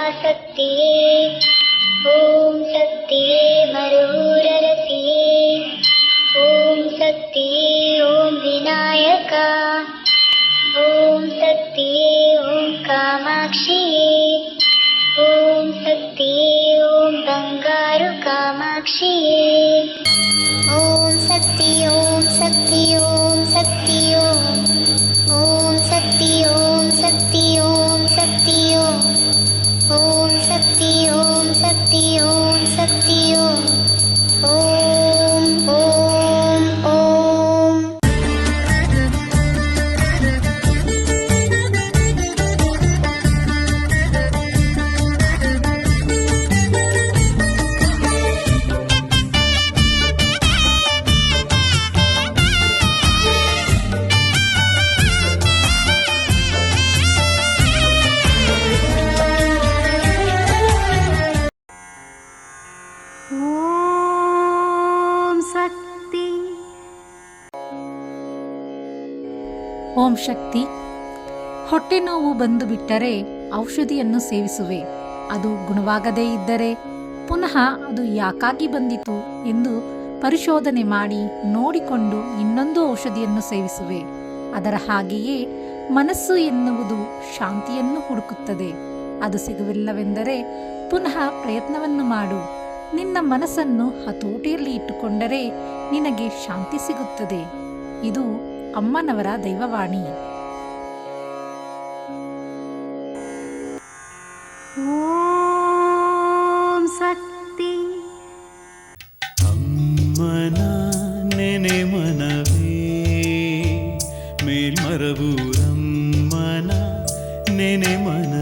ಪರಾಶಕ್ತಿಯೇ, ಓಂ ಶಕ್ತಿಯೇ ಮರೂರರಸಿಯೇ, ಓಂ ಶಕ್ತಿಯೇ ಓಂ ವಿನಾಯಕ, ಓಂ ಶಕ್ತಿಯೇ ಓಂ ಕಾಮಾಕ್ಷಿಯೇ, ಓಂ ಶಕ್ತಿಯೇ ಓಂ ಬಂಗಾರು ಕಾಮಾಕ್ಷಿಯೇ, ಓಂ ಶಕ್ತಿ ಓಂ ಶಕ್ತಿ ಓಂ ಶಕ್ತಿ ಓಂ, ಓಂ ಶಕ್ತಿ ಓಂ ಶಕ್ತಿ ಓಂ ಶಕ್ತಿ ಓಂ, ಓಂ ಶಕ್ತಿ ಓಂ ಶಕ್ತಿ ಓಂ ಶಕ್ತಿ ಓಂ, ಓಂ ಓಂ ಓಂ. ಓಂ ಶಕ್ತಿ. ಹೊಟ್ಟೆ ನೋವು ಬಂದು ಬಿಟ್ಟರೆ ಔಷಧಿಯನ್ನು ಸೇವಿಸುವೆ. ಅದು ಗುಣವಾಗದೇ ಇದ್ದರೆ ಪುನಃ ಅದು ಯಾಕಾಗಿ ಬಂದಿತು ಎಂದು ಪರಿಶೋಧನೆ ಮಾಡಿ ನೋಡಿಕೊಂಡು ಇನ್ನೊಂದು ಔಷಧಿಯನ್ನು ಸೇವಿಸುವೆ. ಅದರ ಹಾಗೆಯೇ ಮನಸ್ಸು ಎನ್ನುವುದು ಶಾಂತಿಯನ್ನು ಹುಡುಕುತ್ತದೆ. ಅದು ಸಿಗವಿಲ್ಲವೆಂದರೆ ಪುನಃ ಪ್ರಯತ್ನವನ್ನು ಮಾಡು. ನಿನ್ನ ಮನಸ್ಸನ್ನು ಹತೋಟಿಯಲ್ಲಿ ಇಟ್ಟುಕೊಂಡರೆ ನಿನಗೆ ಶಾಂತಿ ಸಿಗುತ್ತದೆ. ಇದು ಅಮ್ಮನವರ ದೈವವಾಣಿ. ಓಂ ಶಕ್ತಿ. ಅಮ್ಮನ ನೆನೆ ಮನವೇ ಮೇಲ್ಮರವೂರಮ್ಮನ ನೆನೆ ಮನ